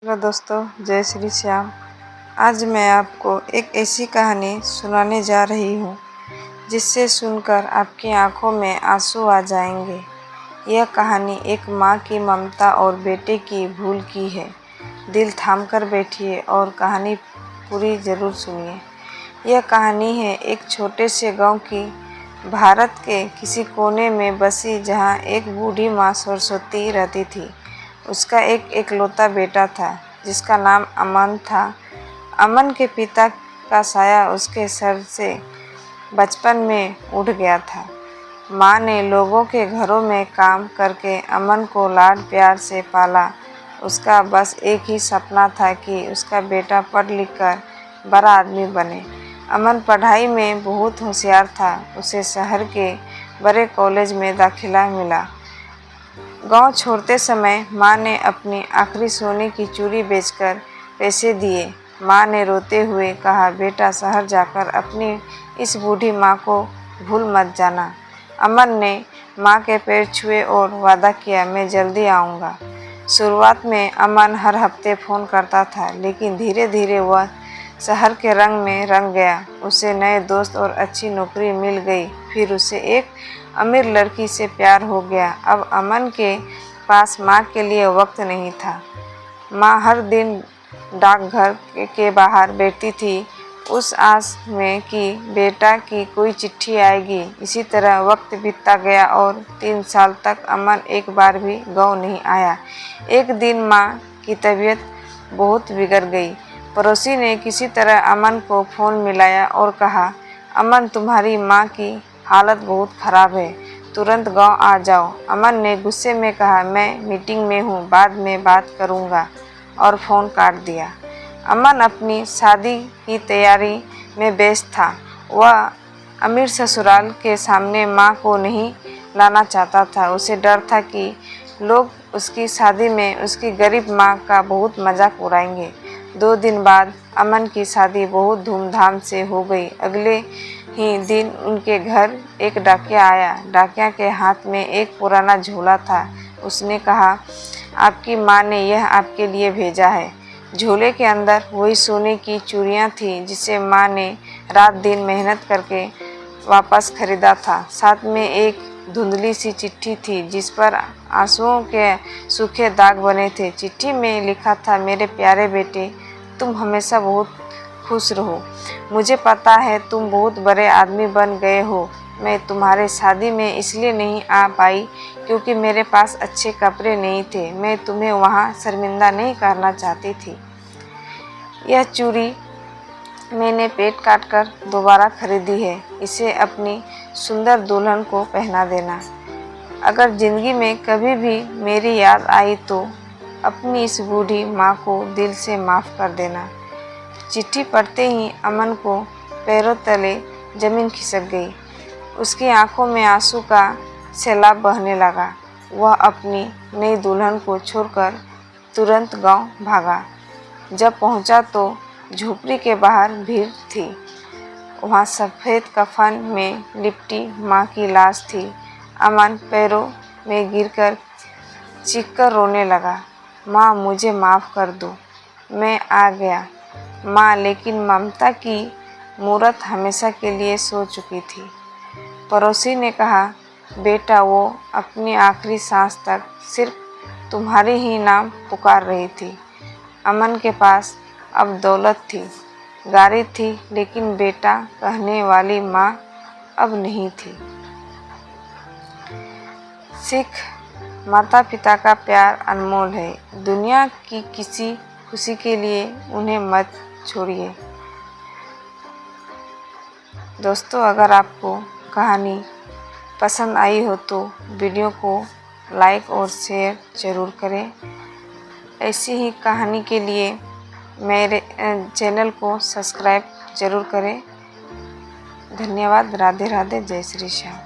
Hello दोस्तों, जय श्री श्याम। आज मैं आपको एक ऐसी कहानी सुनाने जा रही हूँ जिससे सुनकर आपकी आंखों में आंसू आ जाएंगे। यह कहानी एक माँ की ममता और बेटे की भूल की है। दिल थाम कर बैठिए और कहानी पूरी ज़रूर सुनिए। यह कहानी है एक छोटे से गांव की, भारत के किसी कोने में बसी, जहाँ एक बूढ़ी माँ सरस्वती रहती थी। उसका एक एकलौता बेटा था जिसका नाम अमन था। अमन के पिता का साया उसके सर से बचपन में उठ गया था। माँ ने लोगों के घरों में काम करके अमन को लाड प्यार से पाला। उसका बस एक ही सपना था कि उसका बेटा पढ़ लिख कर बड़ा आदमी बने। अमन पढ़ाई में बहुत होशियार था। उसे शहर के बड़े कॉलेज में दाखिला मिला। गांव छोड़ते समय माँ ने अपनी आखिरी सोने की चूड़ी बेचकर पैसे दिए। माँ ने रोते हुए कहा, बेटा शहर जाकर अपनी इस बूढ़ी माँ को भूल मत जाना। अमन ने माँ के पैर छुए और वादा किया, मैं जल्दी आऊँगा। शुरुआत में अमन हर हफ्ते फ़ोन करता था, लेकिन धीरे धीरे वह शहर के रंग में रंग गया। उसे नए दोस्त और अच्छी नौकरी मिल गई। फिर उसे एक अमीर लड़की से प्यार हो गया। अब अमन के पास माँ के लिए वक्त नहीं था। माँ हर दिन डाकघर के बाहर बैठती थी, उस आस में कि बेटा की कोई चिट्ठी आएगी। इसी तरह वक्त बीतता गया और 3 साल तक अमन एक बार भी गाँव नहीं आया। एक दिन माँ की तबीयत बहुत बिगड़ गई। पड़ोसी ने किसी तरह अमन को फ़ोन मिलाया और कहा, अमन, तुम्हारी माँ की हालत बहुत ख़राब है, तुरंत गांव आ जाओ। अमन ने गुस्से में कहा, मैं मीटिंग में हूँ, बाद में बात करूँगा, और फ़ोन काट दिया। अमन अपनी शादी की तैयारी में व्यस्त था। वह अमीर ससुराल के सामने माँ को नहीं लाना चाहता था। उसे डर था कि लोग उसकी शादी में उसकी गरीब माँ का बहुत मजाक उड़ाएंगे। 2 दिन बाद अमन की शादी बहुत धूमधाम से हो गई। अगले ही दिन उनके घर एक डाकिया आया। डाकिया के हाथ में एक पुराना झोला था। उसने कहा, आपकी माँ ने यह आपके लिए भेजा है। झोले के अंदर वही सोने की चूड़ियाँ थीं जिसे माँ ने रात दिन मेहनत करके वापस खरीदा था। साथ में एक धुंधली सी चिट्ठी थी जिस पर आंसुओं के सूखे दाग बने थे। चिट्ठी में लिखा था, मेरे प्यारे बेटे, तुम हमेशा बहुत खुश रहो। मुझे पता है तुम बहुत बड़े आदमी बन गए हो। मैं तुम्हारे शादी में इसलिए नहीं आ पाई क्योंकि मेरे पास अच्छे कपड़े नहीं थे। मैं तुम्हें वहाँ शर्मिंदा नहीं करना चाहती थी। यह चूड़ी मैंने पेट काट कर दोबारा खरीदी है। इसे अपनी सुंदर दुल्हन को पहना देना। अगर ज़िंदगी में कभी भी मेरी याद आई तो अपनी इस बूढ़ी माँ को दिल से माफ़ कर देना। चिट्ठी पढ़ते ही अमन को पैरों तले ज़मीन खिसक गई। उसकी आंखों में आंसू का सैलाब बहने लगा। वह अपनी नई दुल्हन को छोड़कर तुरंत गांव भागा। जब पहुंचा तो झोपड़ी के बाहर भीड़ थी। वहां सफ़ेद कफन में लिपटी माँ की लाश थी। अमन पैरों में गिरकर चीखकर रोने लगा, माँ, मुझे माफ़ कर दो, मैं आ गया माँ। लेकिन ममता की मूरत हमेशा के लिए सो चुकी थी। पड़ोसी ने कहा, बेटा, वो अपनी आखिरी सांस तक सिर्फ तुम्हारे ही नाम पुकार रही थी। अमन के पास अब दौलत थी, गाड़ी थी, लेकिन बेटा कहने वाली माँ अब नहीं थी। सीख, माता पिता का प्यार अनमोल है। दुनिया की किसी खुशी के लिए उन्हें मत छोड़िए। दोस्तों, अगर आपको कहानी पसंद आई हो तो वीडियो को लाइक और शेयर ज़रूर करें। ऐसी ही कहानी के लिए मेरे चैनल को सब्सक्राइब ज़रूर करें। धन्यवाद। राधे राधे। जय श्री श्याम।